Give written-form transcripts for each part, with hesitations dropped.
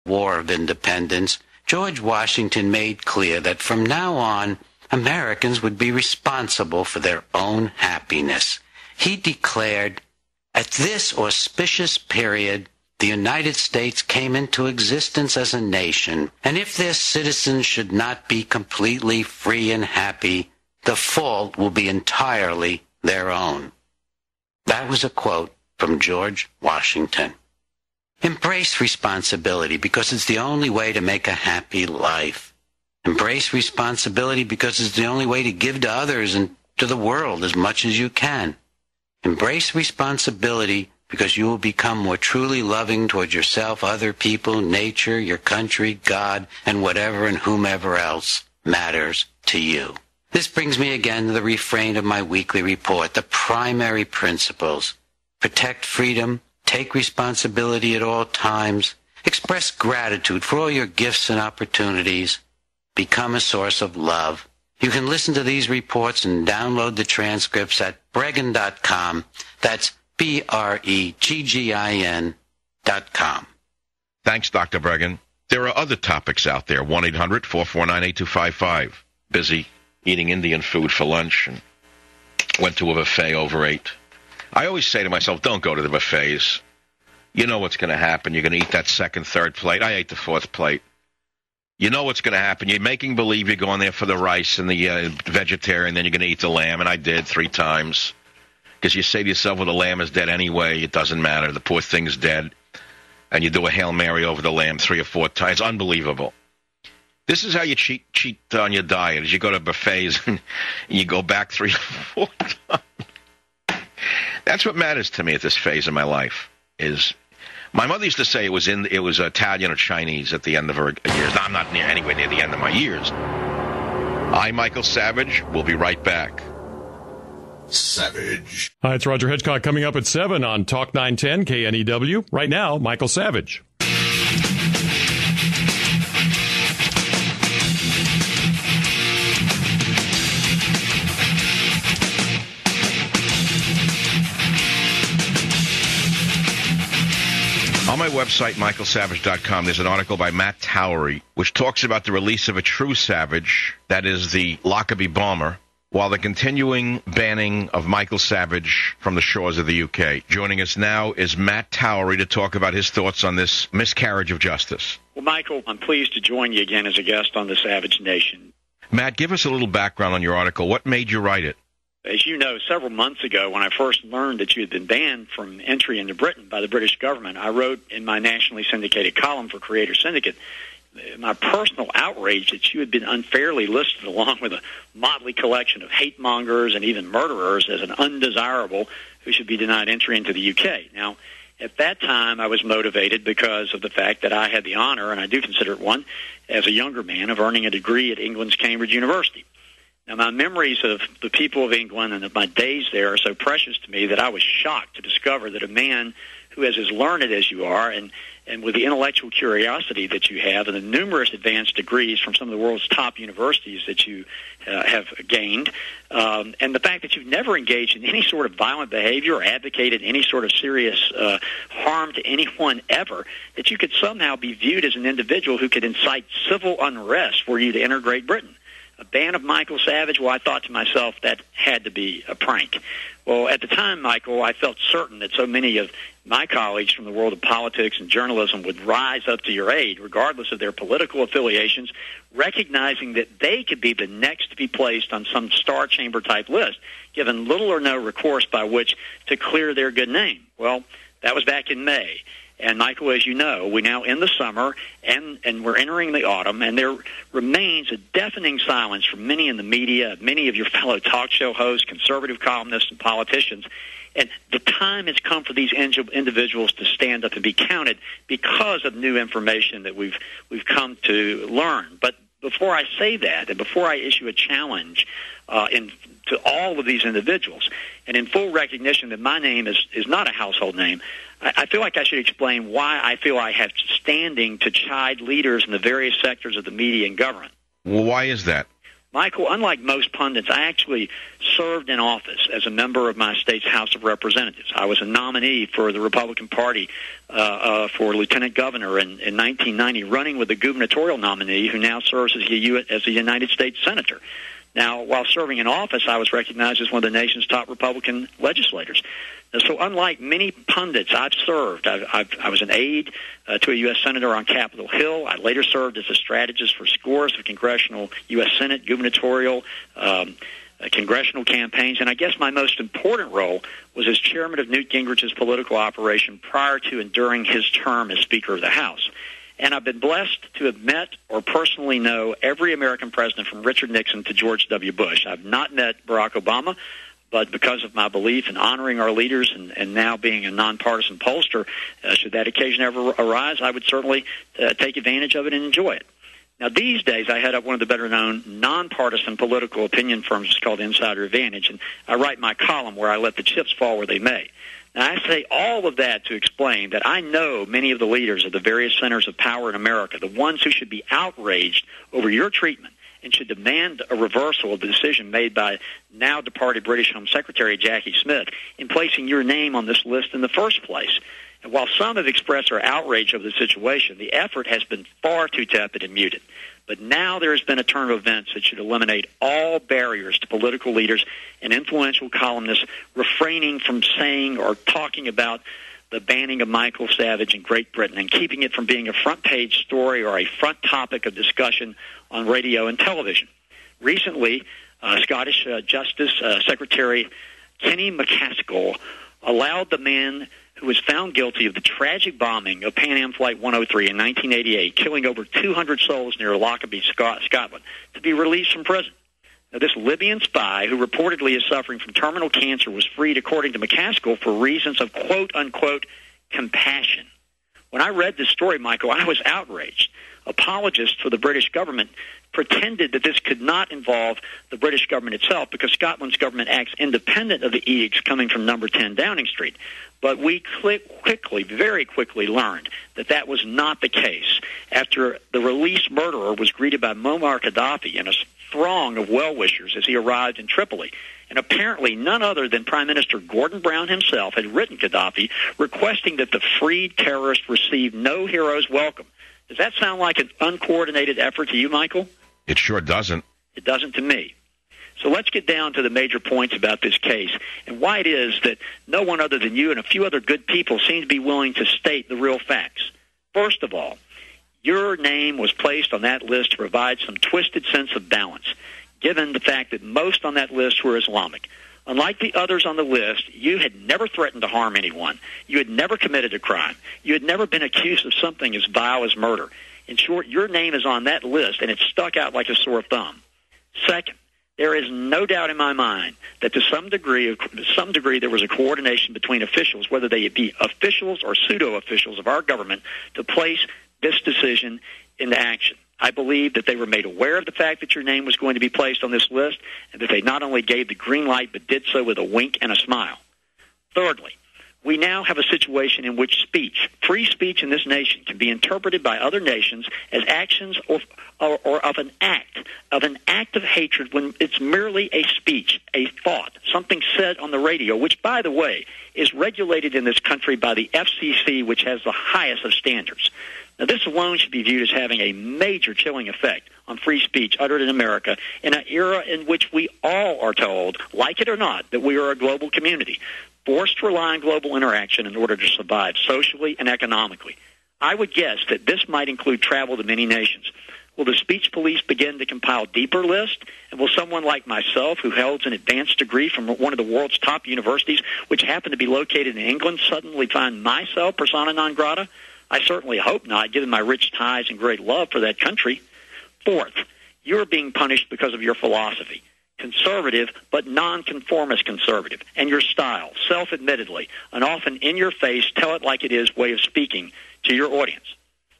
War of Independence, George Washington made clear that from now on, Americans would be responsible for their own happiness. He declared, "At this auspicious period, the United States came into existence as a nation, and if their citizens should not be completely free and happy, the fault will be entirely their own." That was a quote from George Washington. Embrace responsibility because it's the only way to make a happy life. Embrace responsibility because it's the only way to give to others and to the world as much as you can. Embrace responsibility because you will become more truly loving towards yourself, other people, nature, your country, God, and whatever and whomever else matters to you. This brings me again to the refrain of my weekly report, the primary principles. Protect freedom, take responsibility at all times, express gratitude for all your gifts and opportunities, become a source of love. You can listen to these reports and download the transcripts at Breggin.com. That's BREGGIN.com. Thanks, Dr. Breggin. There are other topics out there. 1-800-449-8255. Busy eating Indian food for lunch and went to a buffet, overate. I always say to myself, don't go to the buffets. You know what's going to happen. You're going to eat that second, third plate. I ate the fourth plate. You know what's going to happen. You're making believe you're going there for the rice and the vegetarian, then you're going to eat the lamb, and I did 3 times. Because you say to yourself, well, the lamb is dead anyway. It doesn't matter. The poor thing's dead. And you do a Hail Mary over the lamb 3 or 4 times. It's unbelievable. This is how you cheat on your diet, is you go to buffets and you go back 3 or 4 times. That's what matters to me at this phase of my life. Is my mother used to say it was Italian or Chinese at the end of her years. No, I'm not anywhere near the end of my years. I'm Michael Savage. We'll be right back. Savage. Hi, it's Roger Hitchcock coming up at 7 on Talk 910 KNEW. Right now, Michael Savage. On my website, michaelsavage.com, there's an article by Matt Towery, which talks about the release of a true savage, that is the Lockerbie bomber, while the continuing banning of Michael Savage from the shores of the UK. Joining us now is Matt Towery to talk about his thoughts on this miscarriage of justice. Well, Michael, I'm pleased to join you again as a guest on the Savage Nation. Matt, give us a little background on your article. What made you write it? As you know, several months ago, when I first learned that you had been banned from entry into Britain by the British government, I wrote in my nationally syndicated column for Creator Syndicate my personal outrage that you had been unfairly listed along with a motley collection of hate mongers and even murderers as an undesirable who should be denied entry into the UK. Now, at that time, I was motivated because of the fact that I had the honor, and I do consider it one, as a younger man, of earning a degree at England's Cambridge University. Now, my memories of the people of England and of my days there are so precious to me that I was shocked to discover that a man who is as learned as you are and with the intellectual curiosity that you have and the numerous advanced degrees from some of the world's top universities that you have gained, and the fact that you've never engaged in any sort of violent behavior or advocated any sort of serious harm to anyone ever, that you could somehow be viewed as an individual who could incite civil unrest were you to enter Great Britain. A ban of Michael Savage, well, I thought to myself that had to be a prank. Well, at the time, Michael, I felt certain that so many of my colleagues from the world of politics and journalism would rise up to your aid, regardless of their political affiliations, recognizing that they could be the next to be placed on some Star Chamber-type list, given little or no recourse by which to clear their good name. Well, that was back in May. And, Michael, as you know, we're now in the summer, and we're entering the autumn, and there remains a deafening silence from many in the media, many of your fellow talk show hosts, conservative columnists, and politicians. And the time has come for these individuals to stand up and be counted because of new information that we've come to learn. But before I say that, and before I issue a challenge to all of these individuals, and in full recognition that my name is not a household name, I feel like I should explain why I feel I have standing to chide leaders in the various sectors of the media and government. Well, why is that? Michael, unlike most pundits, I actually served in office as a member of my state's House of Representatives. I was a nominee for the Republican Party for lieutenant governor in 1990, running with the gubernatorial nominee who now serves as a United States Senator. Now, while serving in office, I was recognized as one of the nation's top Republican legislators. So unlike many pundits I've served, I was an aide to a U.S. Senator on Capitol Hill. I later served as a strategist for scores of congressional U.S. Senate gubernatorial congressional campaigns. And I guess my most important role was as chairman of Newt Gingrich's political operation prior to and during his term as Speaker of the House. And I've been blessed to have met or personally know every American president from Richard Nixon to George W. Bush. I've not met Barack Obama, but because of my belief in honoring our leaders and now being a nonpartisan pollster, should that occasion ever arise, I would certainly take advantage of it and enjoy it. Now, these days, I head up one of the better-known nonpartisan political opinion firms called Insider Advantage, and I write my column where I let the chips fall where they may. Now, I say all of that to explain that I know many of the leaders of the various centers of power in America, the ones who should be outraged over your treatment and should demand a reversal of the decision made by now-departed British Home Secretary Jackie Smith in placing your name on this list in the first place. And while some have expressed their outrage over the situation, the effort has been far too tepid and muted. But now there has been a turn of events that should eliminate all barriers to political leaders and influential columnists refraining from saying or talking about the banning of Michael Savage in Great Britain and keeping it from being a front-page story or a front topic of discussion on radio and television. Recently, Scottish Justice Secretary Kenny MacAskill allowed the man who was found guilty of the tragic bombing of Pan Am Flight 103 in 1988, killing over 200 souls near Lockerbie, Scotland, to be released from prison. Now, this Libyan spy, who reportedly is suffering from terminal cancer, was freed, according to MacAskill, for reasons of quote-unquote compassion. When I read this story, Michael, I was outraged. Apologists for the British government pretended that this could not involve the British government itself because Scotland's government acts independent of the edicts coming from number 10 Downing Street. But we very quickly learned that that was not the case after the released murderer was greeted by Muammar Gaddafi and a throng of well-wishers as he arrived in Tripoli. And apparently none other than Prime Minister Gordon Brown himself had written Gaddafi requesting that the freed terrorist receive no hero's welcome. Does that sound like an uncoordinated effort to you, Michael? It sure doesn't. It doesn't to me. So let's get down to the major points about this case and why it is that no one other than you and a few other good people seem to be willing to state the real facts. First of all, your name was placed on that list to provide some twisted sense of balance, given the fact that most on that list were Islamic. Unlike the others on the list, you had never threatened to harm anyone. You had never committed a crime. You had never been accused of something as vile as murder. In short, your name is on that list, and it stuck out like a sore thumb. Second, there is no doubt in my mind that to some degree there was a coordination between officials, whether they be officials or pseudo-officials of our government, to place this decision into action. I believe that they were made aware of the fact that your name was going to be placed on this list and that they not only gave the green light but did so with a wink and a smile. Thirdly, we now have a situation in which free speech in this nation can be interpreted by other nations as actions or of an act of hatred when it's merely a speech, a thought, something said on the radio, which, by the way, is regulated in this country by the FCC, which has the highest of standards. Now, this alone should be viewed as having a major chilling effect on free speech uttered in America in an era in which we all are told, like it or not, that we are a global community, forced to rely on global interaction in order to survive socially and economically. I would guess that this might include travel to many nations. Will the speech police begin to compile deeper lists? And will someone like myself, who holds an advanced degree from one of the world's top universities, which happen to be located in England, suddenly find myself persona non grata? I certainly hope not, given my rich ties and great love for that country. Fourth, you're being punished because of your philosophy. Conservative, but nonconformist conservative, and your style, self-admittedly, an often in-your-face, tell-it-like-it-is way of speaking to your audience.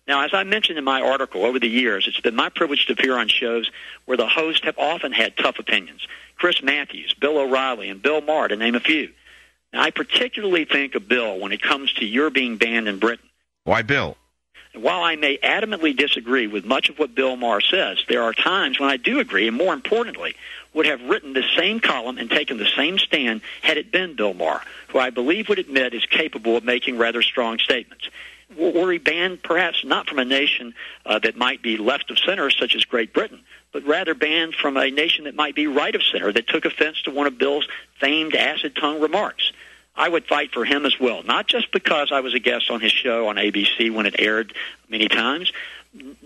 Now, as I mentioned in my article, over the years, it's been my privilege to appear on shows where the hosts have often had tough opinions. Chris Matthews, Bill O'Reilly, and Bill Maher, to name a few. Now, I particularly think of Bill when it comes to your being banned in Britain. Why Bill? And while I may adamantly disagree with much of what Bill Maher says, there are times when I do agree, and more importantly, would have written the same column and taken the same stand had it been Bill Maher, who I believe would admit is capable of making rather strong statements. Were he banned perhaps not from a nation that might be left of center, such as Great Britain, but rather banned from a nation that might be right of center that took offense to one of Bill's famed acid-tongue remarks? I would fight for him as well, not just because I was a guest on his show on ABC when it aired many times,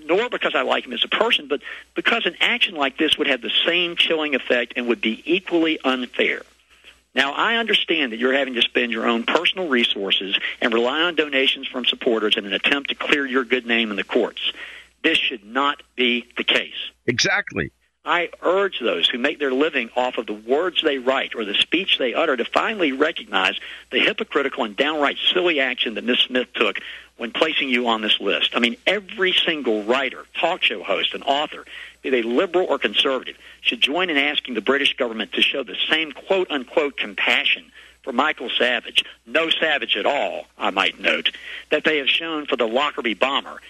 nor because I like him as a person, but because an action like this would have the same chilling effect and would be equally unfair. Now, I understand that you're having to spend your own personal resources and rely on donations from supporters in an attempt to clear your good name in the courts. This should not be the case. Exactly. I urge those who make their living off of the words they write or the speech they utter to finally recognize the hypocritical and downright silly action that Ms. Smith took when placing you on this list. I mean, every single writer, talk show host, and author, be they liberal or conservative, should join in asking the British government to show the same quote-unquote compassion for Michael Savage, no Savage at all, I might note, that they have shown for the Lockerbie bomber